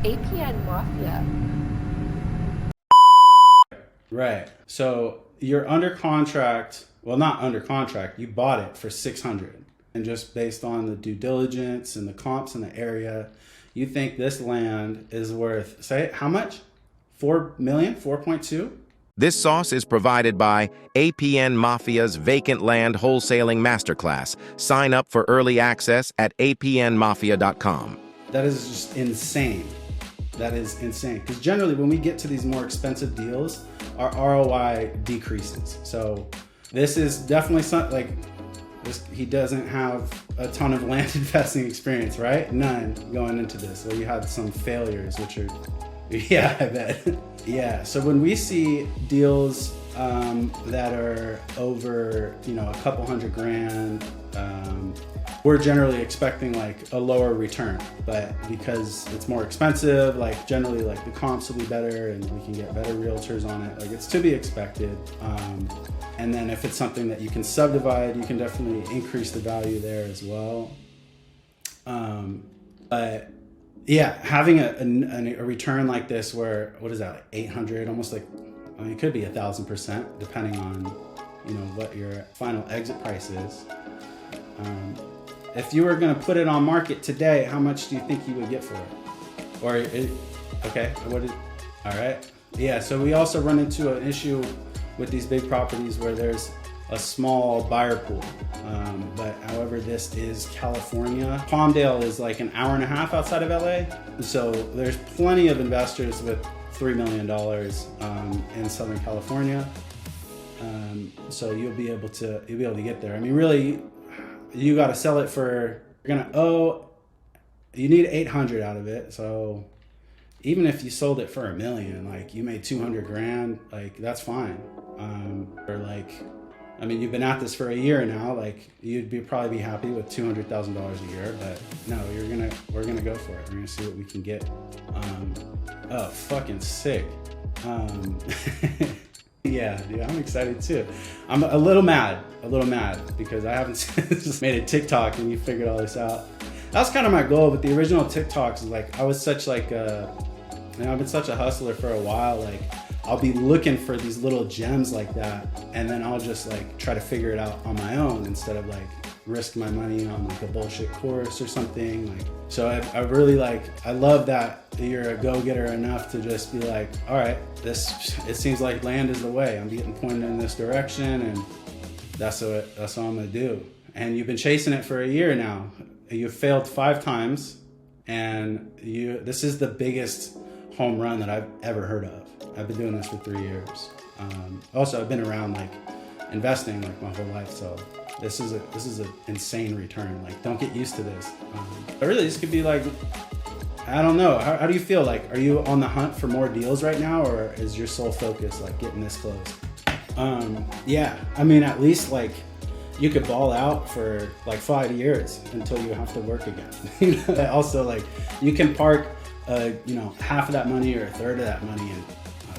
APN Mafia. Right. So you're under contract. Well, not under contract. You bought it for 600, and just based on the due diligence and the comps in the area, you think this land is worth, say, how much? 4 million, 4.2. This sauce is provided by APN Mafia's Vacant Land Wholesaling Masterclass. Sign up for early access at apnmafia.com. That is just insane. That is insane. Because generally, when we get to these more expensive deals, our ROI decreases. So this is definitely something like this. He doesn't have a ton of land investing experience, right? None going into this. So you had some failures, which are, yeah, I bet. Yeah. So when we see deals that are over, a couple $100,000, we're generally expecting like a lower return, but because it's more expensive, like generally like the comps will be better and we can get better realtors on it. Like it's to be expected. And then if it's something that you can subdivide, you can definitely increase the value there as well. But yeah, having a return like this where, what is that, like 800, almost like, I mean, it could be 1,000% depending on, what your final exit price is. If you were going to put it on market today, how much do you think you would get for it? Okay, all right. Yeah, so we also run into an issue with these big properties where there's a small buyer pool. But however, this is California. Palmdale is like an hour and a half outside of LA. So there's plenty of investors with $3 million in Southern California. So you'll be able to get there. I mean, really, you got to sell it for, you need 800 out of it. So even if you sold it for $1 million, like you made 200 grand, like that's fine. You've been at this for a year now, like probably be happy with $200,000 a year, but no, we're gonna go for it. We're gonna see what we can get. Fucking sick. Yeah, dude, I'm excited too. I'm a little mad because I haven't just made a TikTok and you figured all this out. That's kind of my goal, but the original TikToks is like, I was such like I've been such a hustler for a while. Like I'll be looking for these little gems like that, and then I'll just like try to figure it out on my own instead of like risk my money on like a bullshit course or something. Like, so I really I love that you're a go-getter enough to just be like, all right, it seems like land is the way. I'm getting pointed in this direction, and that's what I'm gonna do. And you've been chasing it for a year now. You've failed 5 times, and this is the biggest home run that I've ever heard of. I've been doing this for 3 years. Also, I've been around like investing like my whole life, so this is an insane return. Like, don't get used to this. But really, this could be like, I don't know. How do you feel? Like, are you on the hunt for more deals right now, or is your sole focus like getting this closed? Yeah, I mean, at least like you could ball out for like 5 years until you have to work again. Also, like you can park, half of that money or a third of that money, and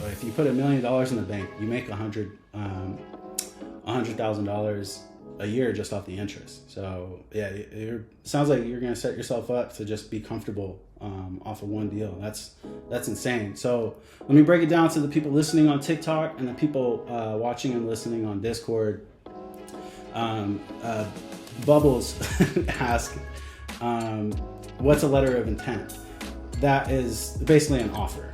if you put $1 million in the bank, you make $100,000 a year just off the interest. So yeah, it sounds like you're gonna set yourself up to just be comfortable off of one deal. That's insane. So let me break it down to the people listening on TikTok and the people watching and listening on Discord. Bubbles ask, what's a letter of intent? That is basically an offer,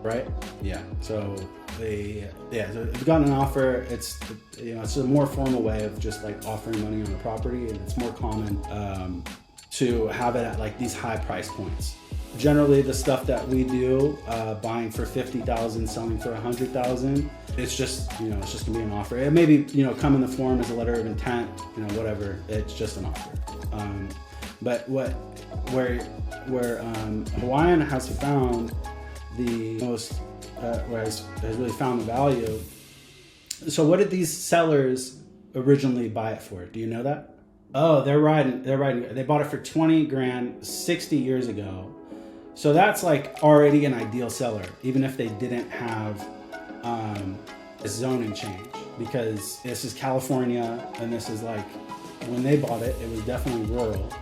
right? Yeah. So so if you've gotten an offer, it's a more formal way of just like offering money on a property, and it's more common to have it at like these high price points. Generally, the stuff that we do, buying for $50,000, selling for $100,000, it's just it's just gonna be an offer. It may be come in the form as a letter of intent, whatever. It's just an offer. But where Hawaiian has found the most, where has really found the value. So what did these sellers originally buy it for? Do you know that? Oh, they're riding. They bought it for 20 grand 60 years ago. So that's like already an ideal seller, even if they didn't have a zoning change, because this is California, and this is like, when they bought it, it was definitely rural.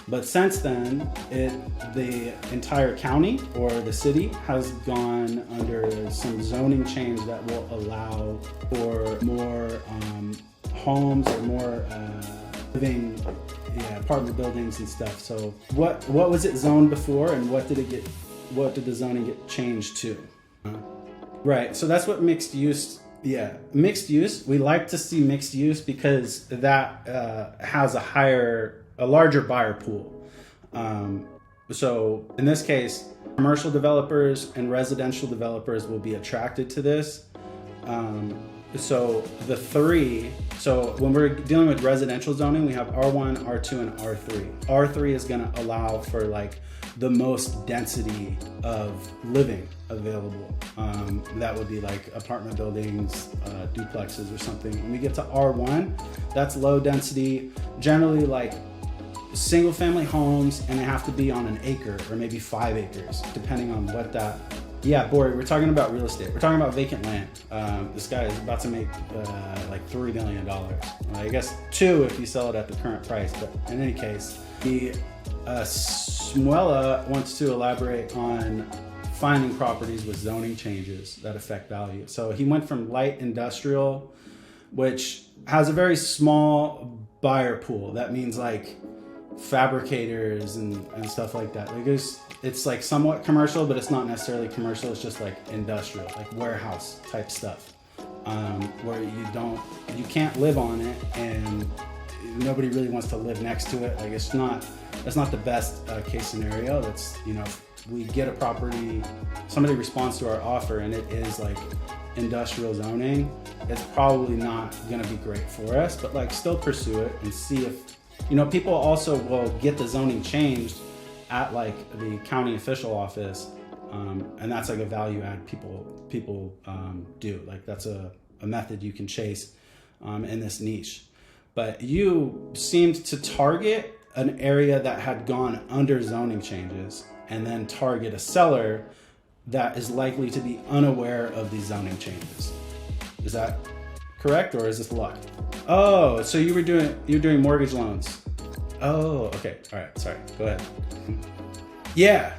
But since then, the entire county or the city has gone under some zoning change that will allow for more homes or more living apartment buildings and stuff. So what was it zoned before, and what did the zoning get changed to? Right, so that's what mixed use. Yeah, mixed use. We like to see mixed use because that has a larger buyer pool. So in this case, commercial developers and residential developers will be attracted to this. So when we're dealing with residential zoning, we have R1, R2, and R3. R3 is going to allow for like the most density of living available. That would be like apartment buildings, duplexes or something. When we get to R1, that's low density, generally like single family homes, and they have to be on an acre or maybe 5 acres, depending on what that. Yeah, Bori, we're talking about real estate. We're talking about vacant land. This guy is about to make like $3 million. I guess 2 if you sell it at the current price. But in any case, Smuela wants to elaborate on finding properties with zoning changes that affect value. So he went from light industrial, which has a very small buyer pool. That means like fabricators and stuff like that. Like it's like somewhat commercial, but it's not necessarily commercial. It's just like industrial, like warehouse type stuff, where you can't live on it, and nobody really wants to live next to it. Like that's not the best case scenario. That's, we get a property, somebody responds to our offer, and it is like industrial zoning. It's probably not going to be great for us, but like still pursue it and see if, people also will get the zoning changed at like the county official office, and that's like a value add people do. Like that's a method you can chase in this niche. But you seemed to target an area that had gone under zoning changes, and then target a seller that is likely to be unaware of these zoning changes. Is that correct, or is this luck? Oh, so you're doing mortgage loans. Oh, okay. All right. Sorry. Go ahead. Yeah.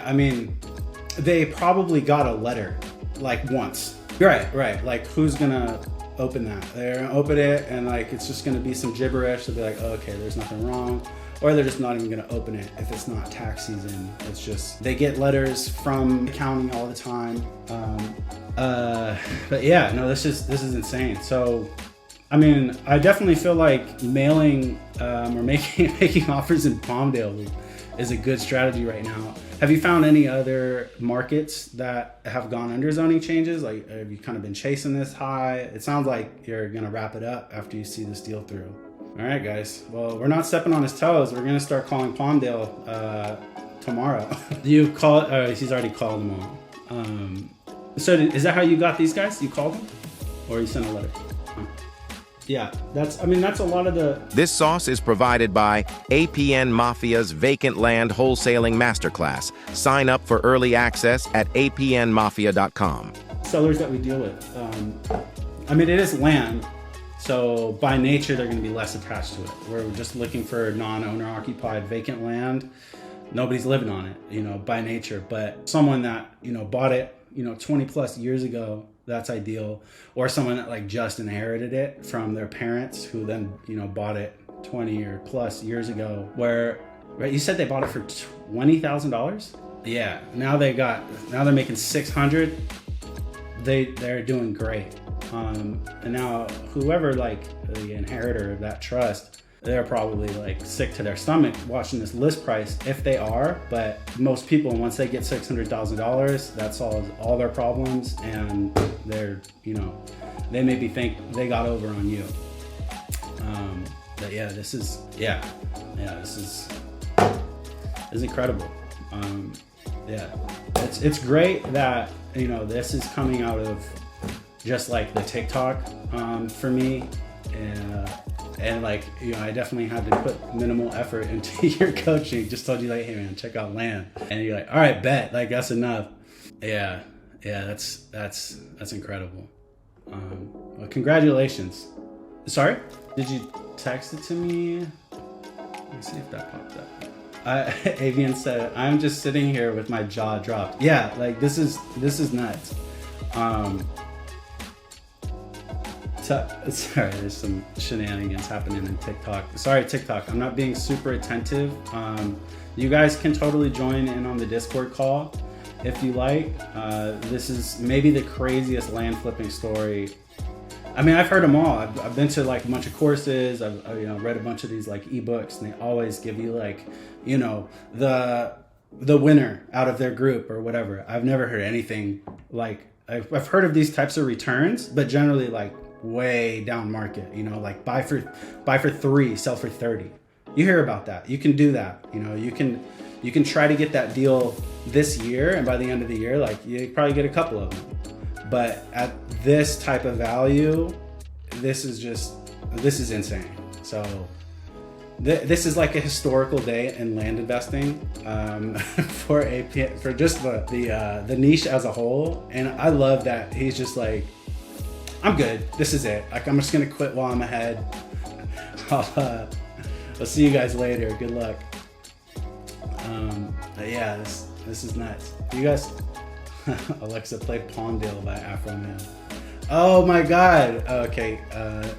I mean, they probably got a letter like once. Right. Like who's gonna open that? They're gonna open it, and like it's just gonna be some gibberish. They'll be like, oh, okay, there's nothing wrong. Or they're just not even gonna open it if it's not tax season. It's just, they get letters from the county all the time. But yeah, no, this is insane. So, I mean, I definitely feel like mailing or making offers in Palmdale is a good strategy right now. Have you found any other markets that have gone under zoning changes? Like, have you kind of been chasing this high? It sounds like you're gonna wrap it up after you see this deal through. All right, guys. Well, we're not stepping on his toes. We're gonna start calling Palmdale tomorrow. You call? He's already called them all. So is that how you got these guys? You called them, or you sent a letter? Yeah, that's a lot of the... This sauce is provided by APN Mafia's Vacant Land Wholesaling Masterclass. Sign up for early access at apnmafia.com. Sellers that we deal with. It is land, so by nature they're going to be less attached to it. We're just looking for non-owner occupied vacant land. Nobody's living on it, by nature. But someone that, bought it, 20 plus years ago, that's ideal. Or someone that like just inherited it from their parents who then, bought it 20 or plus years ago, where, right, you said they bought it for $20,000? Yeah, now they're making 600. They're doing great. And now whoever like the inheritor of that trust, they're probably like sick to their stomach watching this list price, if they are. But most people, once they get $600,000, that solves all their problems, and they're, they maybe think they got over on you. But yeah, this is incredible. It's great that this is coming out of just like the TikTok for me, and like, I definitely had to put minimal effort into your coaching. Just told you like, hey man, check out land, and you're like, all right, bet, like that's enough. Yeah, that's incredible. Well, congratulations. Sorry, did you text it to me? Let me see if that popped up. Avian said, I'm just sitting here with my jaw dropped. Yeah, like this is nuts. Sorry, there's some shenanigans happening in TikTok. Sorry, TikTok, I'm not being super attentive. You guys can totally join in on the Discord call if you like. This is maybe the craziest land flipping story. I mean, I've heard them all. I've been to like a bunch of courses. I've read a bunch of these like ebooks, and they always give you like, the winner out of their group or whatever. I've never heard anything like, I've heard of these types of returns, but generally like way down market, like buy for 3, sell for 30. You hear about that. You can do that. You can try to get that deal this year, and by the end of the year, like you probably get a couple of them. But at this type of value, this is insane. So this is like a historical day in land investing for APN, for just the niche as a whole. And I love that he's just like, I'm good. This is it. Like, I'm just gonna quit while I'm ahead. I'll see you guys later. Good luck. But yeah, this is nuts. You guys, Alexa, play Palmdale by Afro Man. Oh my God. Okay,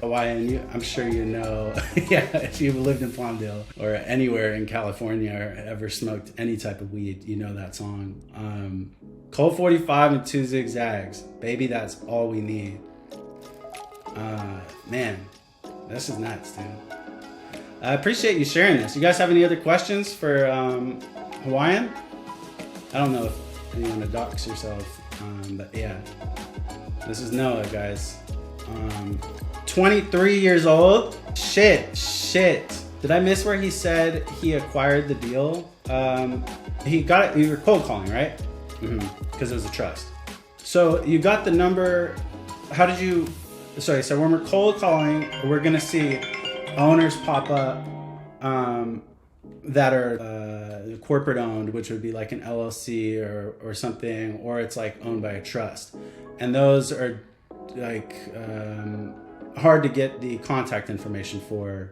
Hawaiian, I'm sure you know. Yeah, if you've lived in Palmdale or anywhere in California or ever smoked any type of weed, you know that song. Cold 45 and 2 zigzags. Baby, that's all we need. Man, this is nuts, dude. I appreciate you sharing this. You guys have any other questions for Hawaiian? I don't know if you want to dox yourself, but yeah. This is Noah, guys. 23 years old. Shit. Did I miss where he said he acquired the deal? He got it. You were cold calling, right? Because it was a trust. So you got the number. How did you? Sorry. So when we're cold calling, we're gonna see owners pop up that are corporate owned, which would be like an LLC or something, or it's like owned by a trust. And those are like hard to get the contact information for.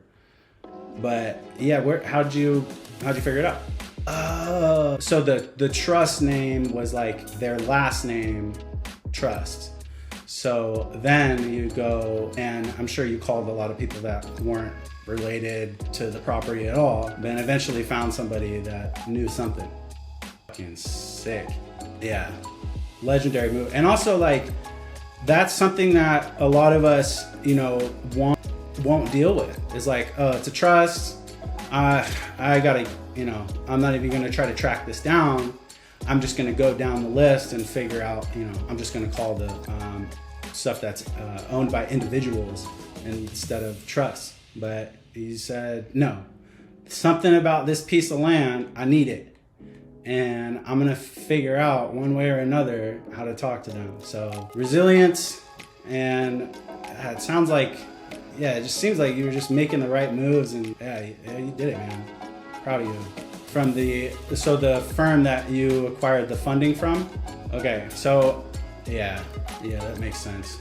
But yeah, how'd you figure it out? So the trust name was like their last name, Trust. So then you go, and I'm sure you called a lot of people that weren't related to the property at all, then eventually found somebody that knew something. Fucking sick. Yeah. Legendary move. And also, like, that's something that a lot of us, won't deal with. It's like, oh, it's a trust. I gotta, I'm not even gonna try to track this down. I'm just gonna go down the list and figure out, I'm just gonna call the stuff that's owned by individuals instead of trusts. But he said, no, something about this piece of land, I need it. And I'm gonna figure out one way or another how to talk to them. So resilience, and it sounds like, it just seems like you were just making the right moves, and yeah, you did it, man. Proud of you. From the firm that you acquired the funding from? Okay, so yeah, that makes sense.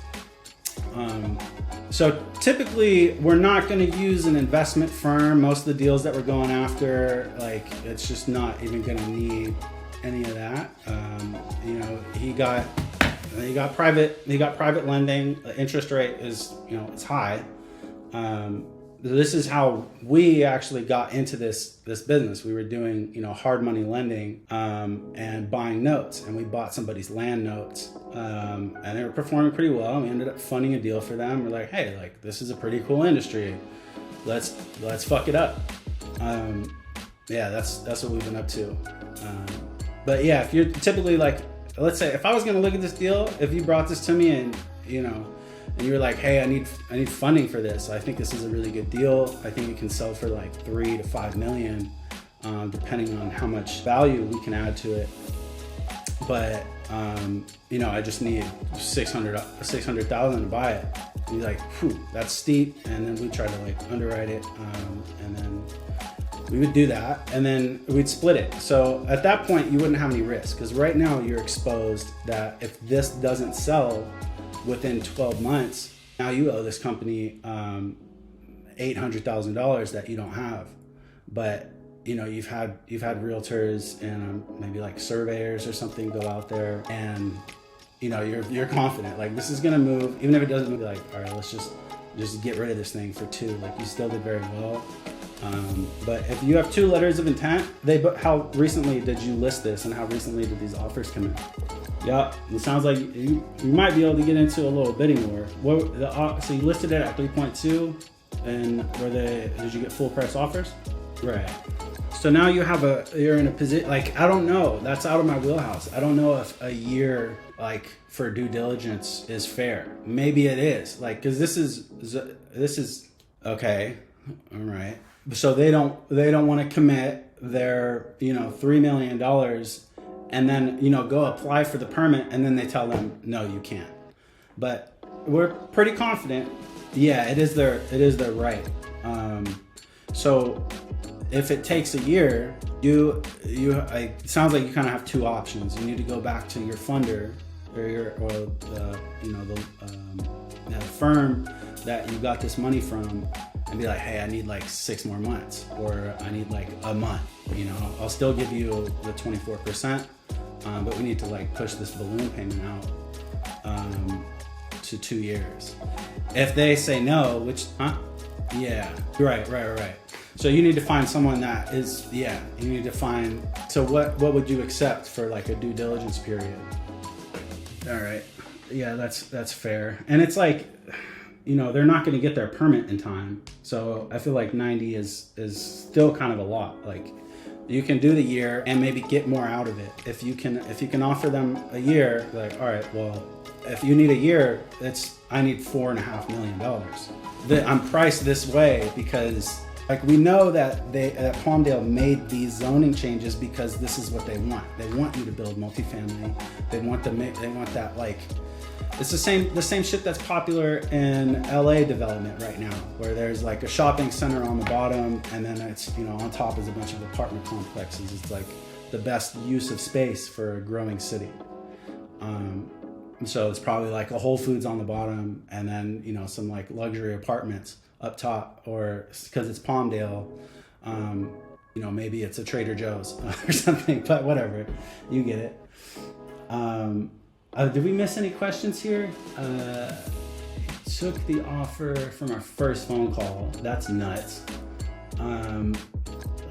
So typically we're not going to use an investment firm. Most of the deals that we're going after, like, it's just not even going to need any of that. He got private lending. The interest rate is, it's high. This is how we actually got into this business. We were doing, hard money lending, and buying notes, and we bought somebody's land notes, and they were performing pretty well. We ended up funding a deal for them. We're like, hey, like, this is a pretty cool industry. Let's fuck it up. That's what we've been up to. But yeah, if you're typically like, let's say if I was going to look at this deal, if you brought this to me and, and you were like, hey, I need funding for this. I think this is a really good deal. I think it can sell for like 3 to 5 million, depending on how much value we can add to it. But I just need 600,000 to buy it. And you're like, whew, that's steep. And then we try to like underwrite it, and then we would do that, and then we'd split it. So at that point, you wouldn't have any risk, because right now you're exposed that if this doesn't sell within 12 months, now you owe this company $800,000 that you don't have. But you know, you've had realtors and maybe like surveyors or something go out there, and you know, you're confident like this is gonna move, even if it doesn't move. Like, all right, let's just get rid of this thing for 2. Like, you still did very well. But if you have 2 letters of intent, how recently did you list this, and how recently did these offers come in? Yeah, it sounds like you might be able to get into a little bidding war. So you listed it at 3.2, and did you get full price offers? Right. So now you're in a position, like, I don't know, that's out of my wheelhouse. I don't know if a year like for due diligence is fair. Maybe it is, like, because this is okay. All right. So they don't want to commit their, you know, $3 million and then, you know, go apply for the permit, and then they tell them, no, you can't. But we're pretty confident. Yeah, it is their right. So if it takes a year, it sounds like you kind of have 2 options. You need to go back to your funder or the firm that you got this money from, and be like, hey, I need like 6 more months, or I need like a month. You know, I'll still give you the 24%, but we need to like push this balloon payment out to 2 years. If they say no, yeah, right. So you need to find someone that is, you need to find, so what would you accept for like a due diligence period? All right, yeah, that's fair. And it's like, you know, they're not going to get their permit in time. So I feel like 90 is still kind of a lot. Like, you can do the year and maybe get more out of it. If you can offer them a year, like, all right, well, if you need a year, I need $4.5 million. I'm priced this way because, like, we know that Palmdale made these zoning changes because this is what they want. They want you to build multifamily. They want that, like, it's the same shit that's popular in LA development right now, where there's like a shopping center on the bottom, and then it's, you know, on top is a bunch of apartment complexes. It's like the best use of space for a growing city. So it's probably like a Whole Foods on the bottom, and then, you know, some like luxury apartments up top, or because it's Palmdale, you know, maybe it's a Trader Joe's or something, but whatever, you get it. Did we miss any questions here? Took the offer from our first phone call. That's nuts.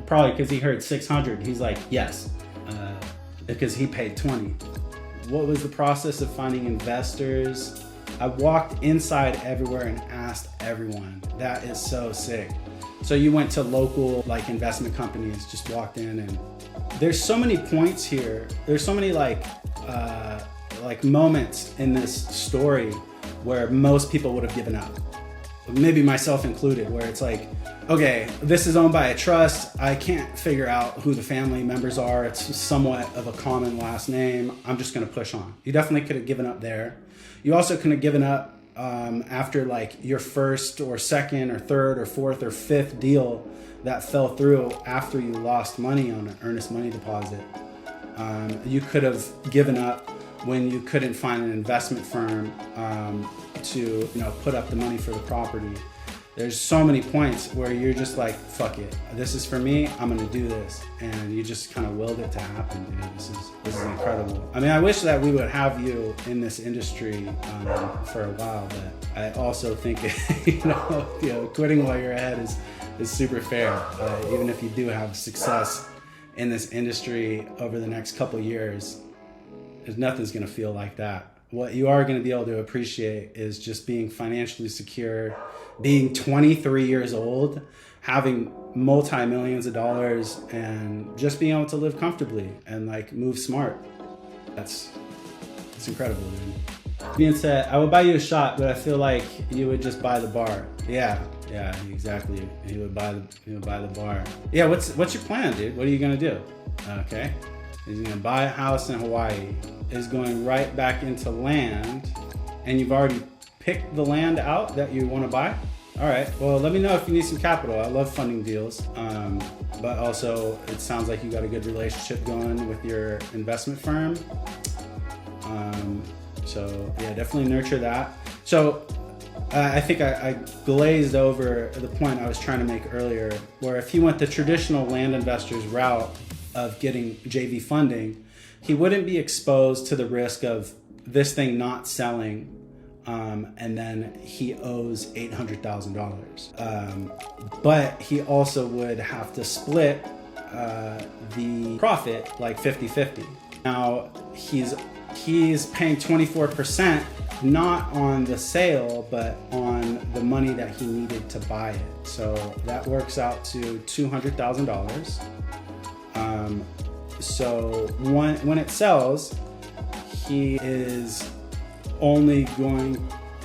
Probably because he heard 600. He's like, yes, because he paid 20. What was the process of finding investors? I walked inside everywhere and asked everyone. That is so sick. So you went to local like investment companies, just walked in, and there's so many points here. There's so many like moments in this story where most people would have given up, maybe myself included, where it's like, okay, this is owned by a trust. I can't figure out who the family members are. It's somewhat of a common last name. I'm just going to push on. You definitely could have given up there. You also could have given up after like your first or second or third or fourth or fifth deal that fell through after you lost money on an earnest money deposit. You could have given up when you couldn't find an investment firm to, you know, put up the money for the property. There's so many points where you're just like, fuck it, this is for me, I'm gonna do this. And you just kind of willed it to happen, dude. This is incredible. I mean, I wish that we would have you in this industry for a while, but I also think, you know, quitting while you're ahead is super fair. Even if you do have success in this industry over the next couple years, nothing's gonna feel like that. What you are gonna be able to appreciate is just being financially secure, being 23 years old, having multi-millions of dollars, and just being able to live comfortably and like move smart. It's incredible, dude. Being said, I would buy you a shot, but I feel like you would just buy the bar. Yeah, exactly. He would buy the bar. Yeah, what's your plan, dude? What are you gonna do? Okay. He's gonna buy a house in Hawaii, is going right back into land, and you've already picked the land out that you wanna buy? All right, well, let me know if you need some capital. I love funding deals, but also it sounds like you got a good relationship going with your investment firm. So yeah, definitely nurture that. So I think I glazed over the point I was trying to make earlier, where if he went the traditional land investors route of getting JV funding, he wouldn't be exposed to the risk of this thing not selling, and then he owes $800,000. But he also would have to split the profit like 50-50. Now he's paying 24%, not on the sale, but on the money that he needed to buy it. So that works out to $200,000. So when it sells, it's only going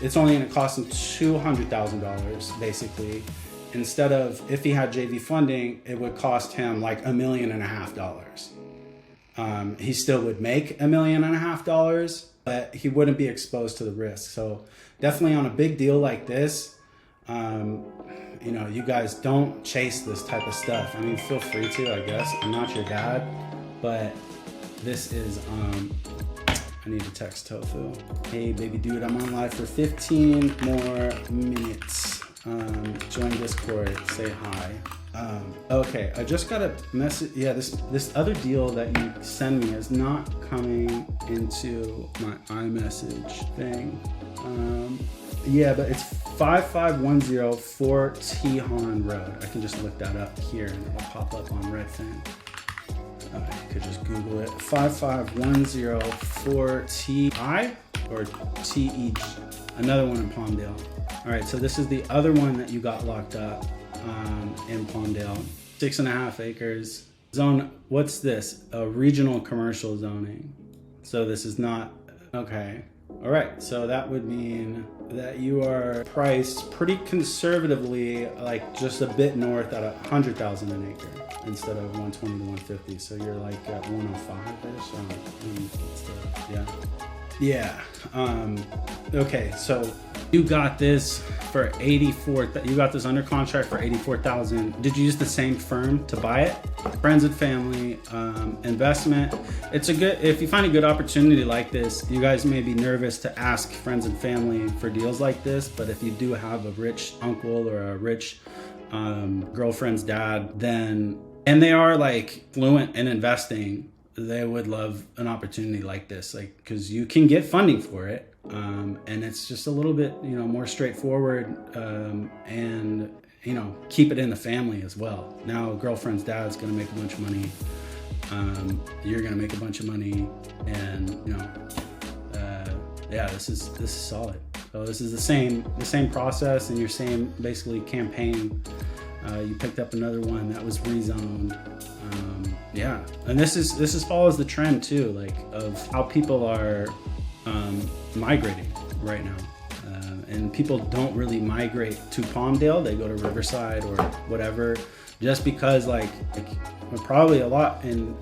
to cost him $200,000 basically. Instead of, if he had JV funding, it would cost him like $1.5 million. He still would make $1.5 million, but he wouldn't be exposed to the risk. So definitely on a big deal like this, you guys don't chase this type of stuff. I mean, feel free to, I guess. I'm not your dad, but this is, I need to text Tofu. Hey, baby dude, I'm on live for 15 more minutes. Join Discord, say hi. Okay, I just got a message. Yeah, this other deal that you send me is not coming into my iMessage thing. Yeah, but it's 5510 Fort Tejon Road. I can just look that up here and it'll pop up on Redfin. You could just Google it. 5510 Fort TI or TEG. Another one in Palmdale. All right, so this is the other one that you got locked up in Palmdale. 6.5 acres. Zone, what's this? A regional commercial zoning. So this is not, okay. All right, so that would mean that you are priced pretty conservatively, like just a bit north at $100,000 an acre instead of 120 to 150. So you're like at 105-ish. Yeah. Okay, so you got this for you got this under contract for $84,000. Did you use the same firm to buy it? Friends and family, investment. It's if you find a good opportunity like this, you guys may be nervous to ask friends and family for deals like this, but if you do have a rich uncle or a rich girlfriend's dad, and they are like fluent in investing, they would love an opportunity like this, like, because you can get funding for it, and it's just a little bit more straightforward, and keep it in the family as well. Now girlfriend's dad's gonna make a bunch of money, you're gonna make a bunch of money, and this is solid. So this is the same process in your same basically campaign. You picked up another one that was rezoned. And this follows the trend too, like of how people are migrating right now. And people don't really migrate to Palmdale; they go to Riverside or whatever, just because like probably a lot in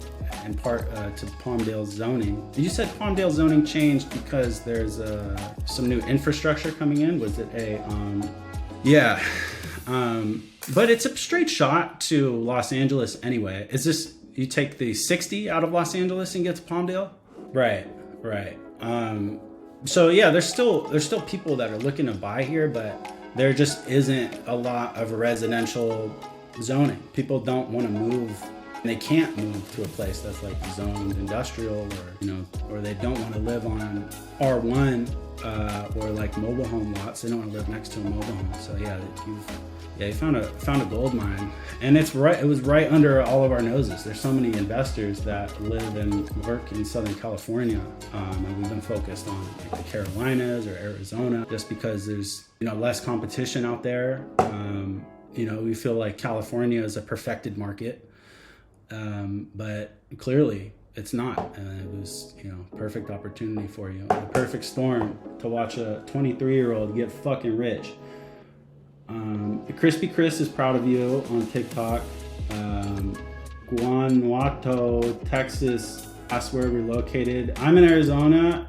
part to Palmdale's zoning. You said Palmdale zoning changed because there's some new infrastructure coming in. Was it but it's a straight shot to Los Angeles anyway. Is this, you take the 60 out of Los Angeles and get to Palmdale? Right. So yeah, there's still people that are looking to buy here, but there just isn't a lot of residential zoning. People don't want to move. They can't move to a place that's like zoned industrial, or they don't want to live on R1 or like mobile home lots. They don't want to live next to a mobile home. So you found a gold mine, and it was right under all of our noses. There's so many investors that live and work in Southern California, and we've been focused on like the Carolinas or Arizona, just because there's less competition out there. We feel like California is a perfected market, but clearly it's not. It was perfect opportunity for you, a perfect storm to watch a 23-year-old get fucking rich. Crispy Chris is proud of you on TikTok. Guanajuato, Texas, that's where we're located. I'm in Arizona.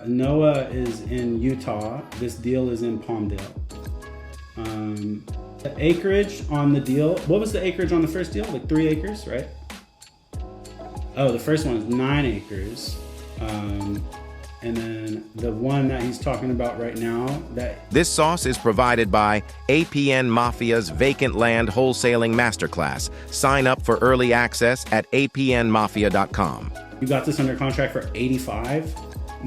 Noah is in Utah. This deal is in Palmdale. The acreage on the deal, what was the acreage on the first deal? Like 3 acres, right? Oh, the first one is 9 acres. And then the one that he's talking about right now, that This sauce is provided by APN Mafia's Vacant Land Wholesaling Masterclass. Sign up for early access at apnmafia.com. you got this under contract for 85,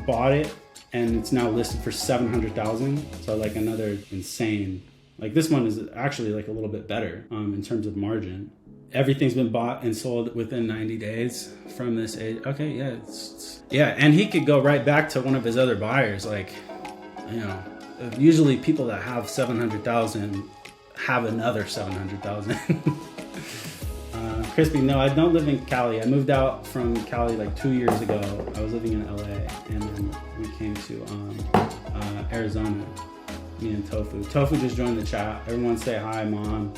bought it, and it's now listed for 700,000. So like another insane, like this one is actually like a little bit better in terms of margin. Everything's been bought and sold within 90 days from this age. Okay, yeah, yeah, and he could go right back to one of his other buyers. Like, you know, usually people that have 700,000 have another 700,000. Crispy, no, I don't live in Cali. I moved out from Cali like 2 years ago. I was living in LA, and then we came to Arizona. Me and Tofu. Tofu just joined the chat. Everyone say hi, Mom.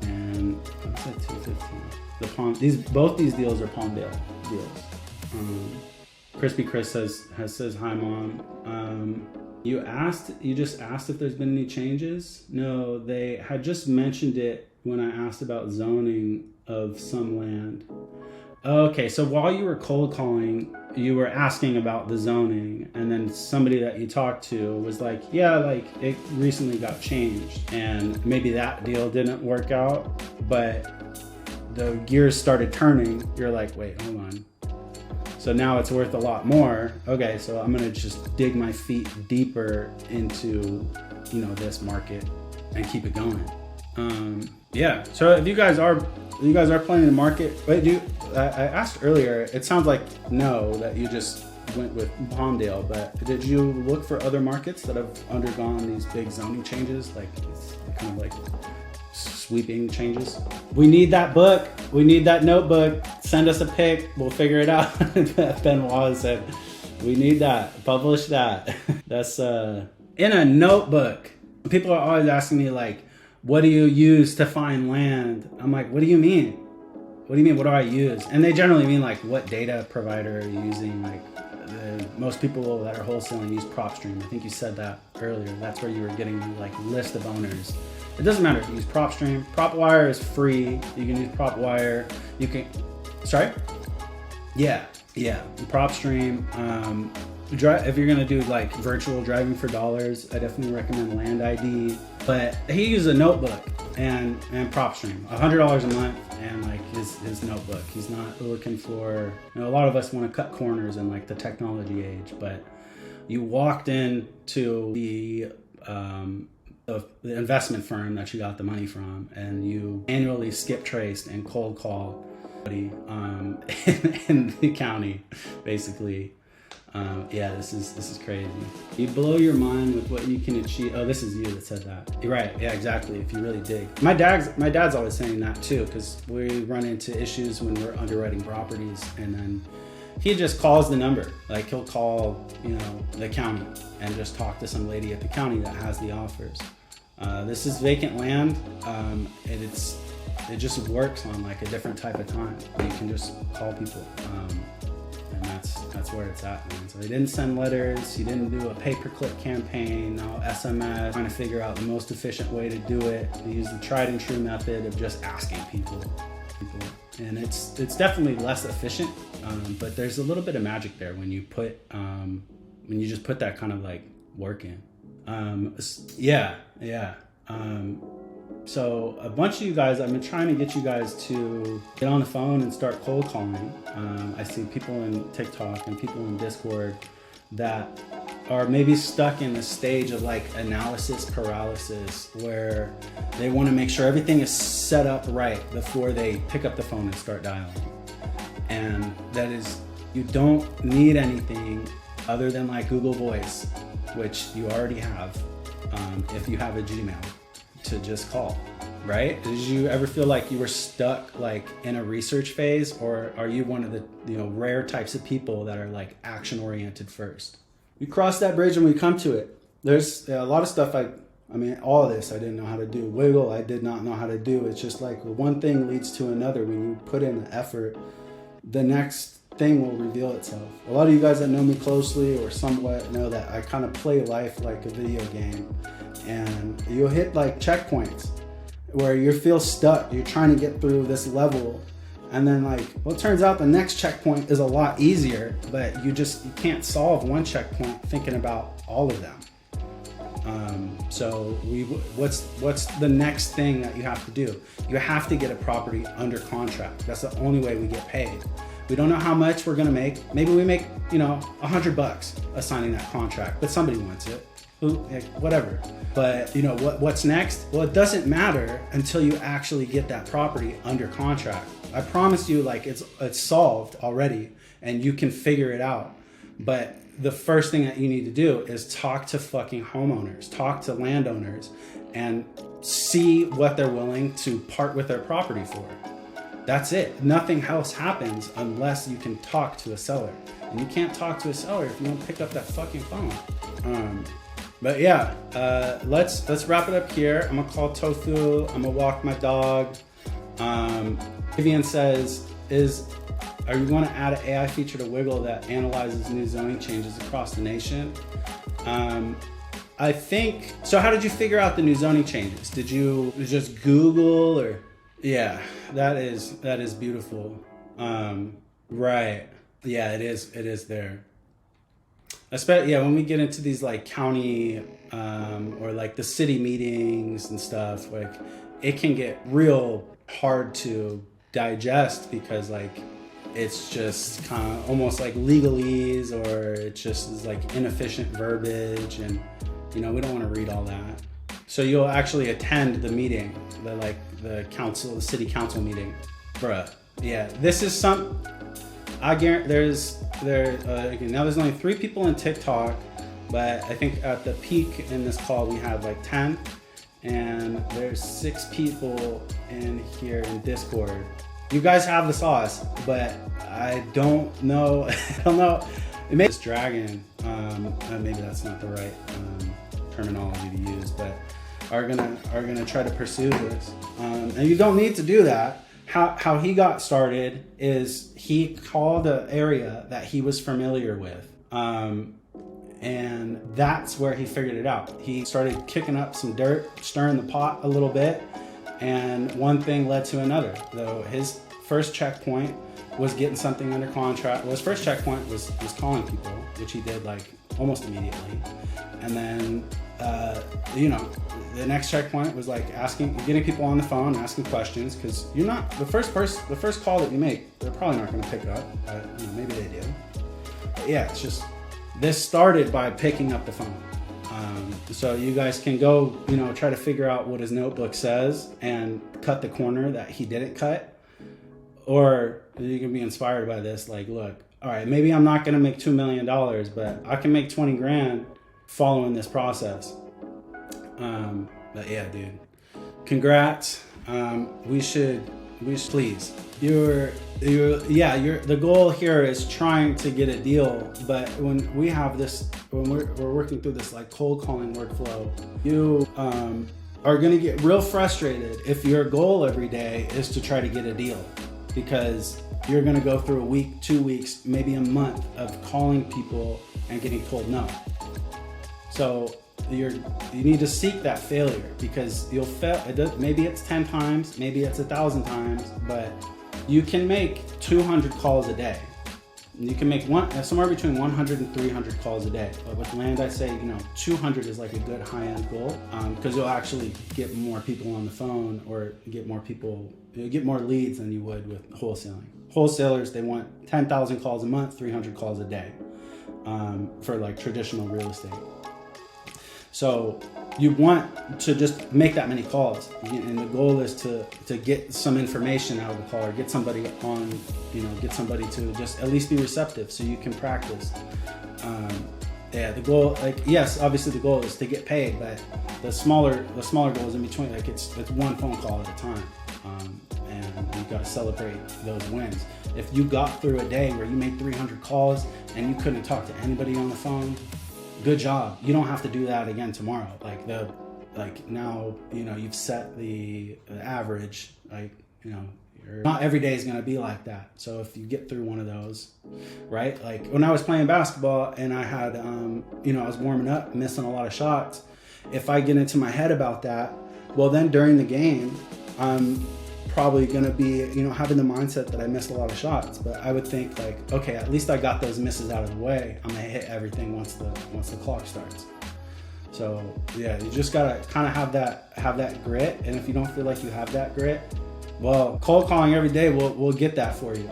And what's that? 215. The both these deals are Palmdale deals. Crispy Chris says hi, Mom. You just asked if there's been any changes? No, they had just mentioned it when I asked about zoning of some land. Okay, so while you were cold calling, you were asking about the zoning, and then somebody that you talked to was like, yeah, like it recently got changed, and maybe that deal didn't work out, but the gears started turning. You're like, wait, hold on. So now it's worth a lot more. Okay, so I'm gonna just dig my feet deeper into, you know, this market and keep it going. Yeah. So if you guys are planning to market, wait, I asked earlier. It sounds like no, that you just went with Palmdale, but did you look for other markets that have undergone these big zoning changes, like it's kind of like sweeping changes? We need that book. We need that notebook. Send us a pic. We'll figure it out. Benoit said, we need that. Publish that. That's in a notebook. People are always asking me like, what do you use to find land? I'm like, what do you mean? What do you mean, what do I use? And they generally mean like, what data provider are you using? Like most people that are wholesaling use PropStream. I think you said that earlier. That's where you were getting the like list of owners. It doesn't matter if you use PropStream. PropWire is free. You can use PropWire. You can, sorry? Yeah. PropStream. If you're gonna do like virtual driving for dollars, I definitely recommend Land ID. But he uses a notebook and PropStream, $100 a month, and like his notebook. He's not looking for, you know, a lot of us want to cut corners in like the technology age, but you walked into the investment firm that you got the money from, and you annually skip traced and cold call in the county, basically. Yeah, this is crazy. You blow your mind with what you can achieve. Oh, this is you that said that. You're right. Yeah, exactly. If you really dig. My dad's always saying that too, because we run into issues when we're underwriting properties, and then he just calls the number. Like he'll call, you know, the county and just talk to some lady at the county that has the offers. This is vacant land, and it just works on like a different type of time. You can just call people. And that's where it's at, man. So he didn't send letters, he didn't do a pay-per-click campaign, no SMS, trying to figure out the most efficient way to do it. He used the tried and true method of just asking people. And it's definitely less efficient, but there's a little bit of magic there when you just put that kind of like work in. So a bunch of you guys, I've been trying to get you guys to get on the phone and start cold calling. I see people in TikTok and people in Discord that are maybe stuck in the stage of like analysis paralysis, where they want to make sure everything is set up right before they pick up the phone and start dialing. And that is, you don't need anything other than like Google Voice, which you already have if you have a Gmail, to just call, right? Did you ever feel like you were stuck like in a research phase, or are you one of the rare types of people that are like action oriented first? We cross that bridge when we come to it. There's a lot of stuff I mean, all of this I didn't know how to do. Wiggle, I did not know how to do. It's just like one thing leads to another. When you put in the effort, the next thing will reveal itself. A lot of you guys that know me closely or somewhat know that I kind of play life like a video game, and you'll hit like checkpoints where you feel stuck. You're trying to get through this level And then like, well, it turns out the next checkpoint is a lot easier, but you can't solve one checkpoint thinking about all of them. So what's the next thing that you have to do? You have to get a property under contract. That's the only way we get paid. We don't know how much we're gonna make. Maybe we make, $100 assigning that contract, but somebody wants it. Whatever. But what's next? Well, it doesn't matter until you actually get that property under contract. I promise you, like it's solved already and you can figure it out. But the first thing that you need to do is talk to fucking homeowners, talk to landowners, and see what they're willing to part with their property for. That's it. Nothing else happens unless you can talk to a seller. And you can't talk to a seller if you don't pick up that fucking phone. But yeah, let's wrap it up here. I'm gonna call Tofu. I'm gonna walk my dog. Vivian says, are you going to add an AI feature to Wiggle that analyzes new zoning changes across the nation? I think so. How did you figure out the new zoning changes? Did you just Google or? Yeah, that is beautiful. Right. Yeah, it is there. Especially, yeah, when we get into these like county or like the city meetings and stuff, like it can get real hard to digest because like it's just kind of almost like legalese, or it just is like inefficient verbiage, and we don't want to read all that. So you'll actually attend the meeting, the city council meeting, bruh. Yeah, this is I guarantee now there's only 3 people in TikTok, but I think at the peak in this call we had like 10, and there's 6 people in here in Discord. You guys have the sauce, but I don't know. I don't know. It may be dragon. Maybe that's not the right terminology to use, but are gonna try to pursue this. And you don't need to do that. How he got started is he called an area that he was familiar with. And that's where he figured it out. He started kicking up some dirt, stirring the pot a little bit, and one thing led to another. Though his first checkpoint was getting something under contract. Well, his first checkpoint was calling people, which he did like almost immediately. And then, the next checkpoint was like getting people on the phone, asking questions, because you're not the first call that you make, they're probably not going to pick up, but maybe they do. But yeah, it's just, this started by picking up the phone. So you guys can go, try to figure out what his notebook says and cut the corner that he didn't cut. Or you can be inspired by this. Like, look, all right, maybe I'm not going to make $2 million, but I can make 20 grand following this process. But yeah, dude, congrats. We should please. The goal here is trying to get a deal, but when we're working through this like cold calling workflow, you are going to get real frustrated if your goal every day is to try to get a deal, because you're going to go through a week, 2 weeks, maybe a month of calling people and getting told no. So you need to seek that failure, because you'll fail. Maybe it's 10 times, maybe it's 1,000 times, but you can make 200 calls a day. You can make somewhere between 100 and 300 calls a day. But with land, I say 200 is like a good high-end goal, because you'll actually get more people on the phone, or get more leads than you would with wholesaling. Wholesalers, they want 10,000 calls a month, 300 calls a day for like traditional real estate. So you want to just make that many calls, and the goal is to get some information out of the call, or get somebody on, get somebody to just at least be receptive so you can practice. The goal, yes, obviously the goal is to get paid, but the smaller goals in between, it's one phone call at a time, and you've got to celebrate those wins. If you got through a day where you made 300 calls and you couldn't talk to anybody on the phone, good job. You don't have to do that again tomorrow. Now, you've set the average, not every day is going to be like that. So if you get through one of those, right? Like when I was playing basketball and I had, I was warming up, missing a lot of shots. If I get into my head about that, well then during the game, I'm probably gonna be, having the mindset that I missed a lot of shots, but I would think like, okay, at least I got those misses out of the way. I'm gonna hit everything once the clock starts. So yeah, you just gotta kind of have that grit. And if you don't feel like you have that grit, well, cold calling every day will get that for you.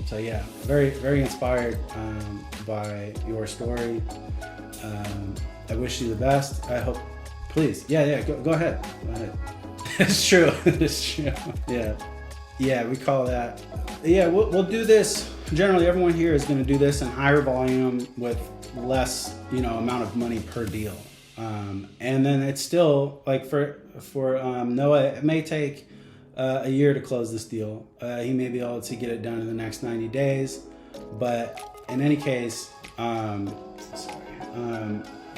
So yeah, very, very inspired by your story. I wish you the best. I hope, please. Yeah, go ahead. It's true. It's true. Yeah, we call that. Yeah, we'll do this. Generally, everyone here is going to do this in higher volume with less, amount of money per deal. And then it's still like for Noah, it may take a year to close this deal. He may be able to get it done in the next 90 days. But in any case,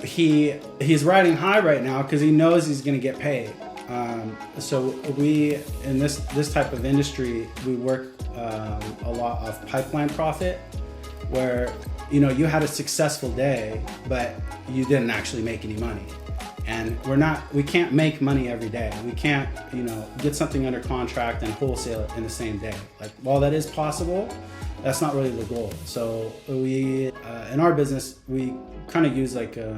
he's riding high right now because he knows he's going to get paid. So we, in this type of industry, we work a lot of pipeline profit, where you had a successful day, but you didn't actually make any money. And we can't make money every day. We can't, get something under contract and wholesale it in the same day. Like, while that is possible, that's not really the goal. So we, in our business, we kind of use like a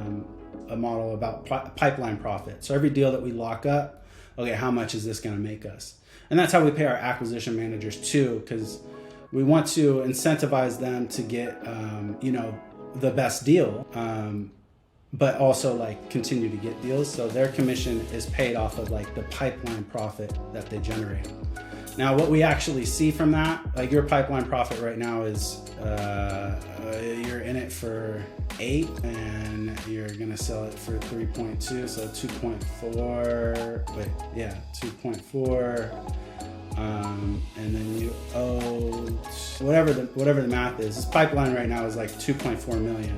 model about pipeline profit. So every deal that we lock up, okay, how much is this going to make us? And that's how we pay our acquisition managers too, because we want to incentivize them to get, the best deal, but also like continue to get deals. So their commission is paid off of like the pipeline profit that they generate. Now, what we actually see from that, like your pipeline profit right now is, you're in it for 8 and you're gonna sell it for 3.2, so 2.4, 2.4. And then you owe whatever the math is. His pipeline right now is like 2.4 million.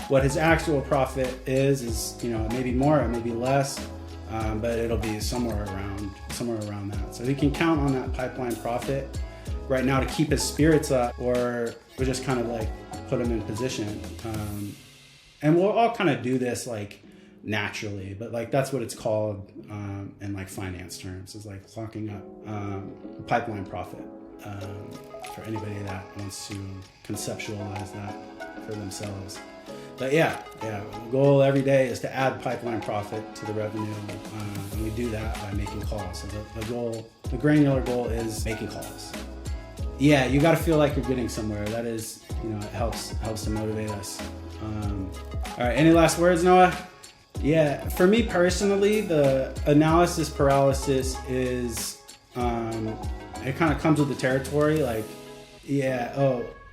What his actual profit is maybe more or maybe less, but it'll be somewhere around that. So he can count on that pipeline profit right now to keep his spirits up, or we just kind of like put him in position. And we'll all kind of do this like naturally, but like that's what it's called in like finance terms, is like locking up pipeline profit, for anybody that wants to conceptualize that for themselves. But yeah, the goal every day is to add pipeline profit to the revenue, and we do that by making calls. So the granular goal is making calls. Yeah, you got to feel like you're getting somewhere. That is, it helps to motivate us. All right, any last words, Noah? Yeah, for me personally, the analysis paralysis is, it kind of comes with the territory. Like,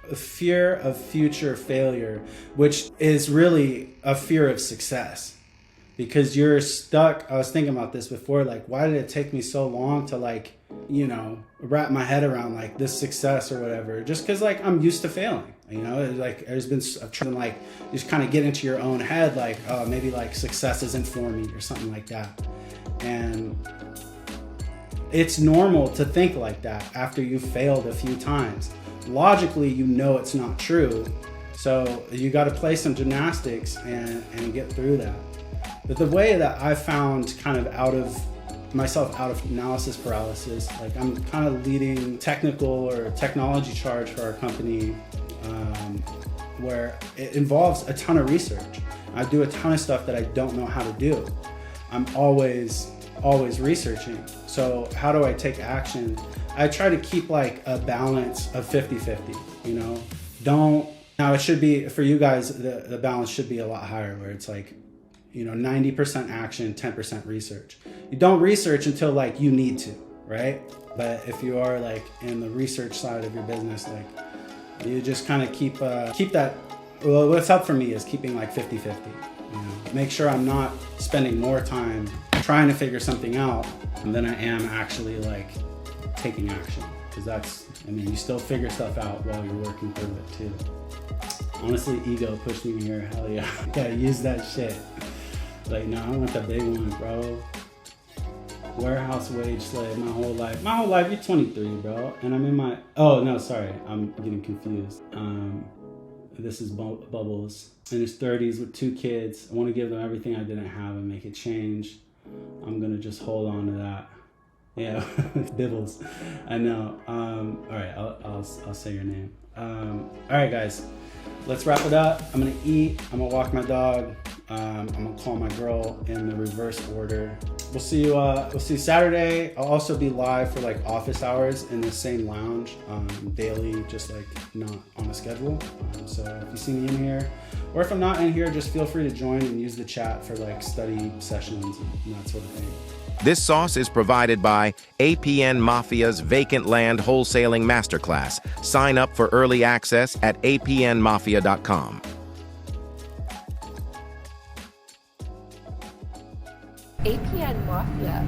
a fear of future failure, which is really a fear of success, because you're stuck. I was thinking about this before, like, why did it take me so long to like, wrap my head around like this success or whatever? Just because like I'm used to failing, like there's been a trend, like you just kind of get into your own head, like, oh, maybe like success isn't for me or something like that. And it's normal to think like that after you've failed a few times. Logically, it's not true. So you got to play some gymnastics and get through that. But the way that I found kind of out of analysis paralysis, like I'm kind of leading technical or technology charge for our company, where it involves a ton of research. I do a ton of stuff that I don't know how to do. I'm always researching. So how do I take action? I try to keep like a balance of 50-50, now it should be, for you guys, the balance should be a lot higher, where it's like, 90% action, 10% research. You don't research until like you need to, right? But if you are like in the research side of your business, like you just kind of keep that. Well, what's up for me is keeping like 50-50, make sure I'm not spending more time trying to figure something out than I am actually like taking action. Because you still figure stuff out while you're working through it too. Honestly, ego pushed me here. Hell yeah. You gotta use that shit. Like, no, I want the big one, bro. Warehouse wage slave my whole life. You're 23, bro. And I'm in my, oh no, sorry. I'm getting confused. This is Bubbles in his 30s with 2 kids. I want to give them everything I didn't have and make it change. I'm gonna just hold on to that. Yeah, Bibbles. I know. All right, I'll say your name. All right, guys, let's wrap it up. I'm gonna eat. I'm gonna walk my dog. I'm gonna call my girl in the reverse order. We'll see you. We'll see you Saturday. I'll also be live for like office hours in the same lounge daily, just like not on a schedule. So if you see me in here, or if I'm not in here, just feel free to join and use the chat for like study sessions and that sort of thing. This sauce is provided by APN Mafia's Vacant Land Wholesaling Masterclass. Sign up for early access at apnmafia.com. APN Mafia.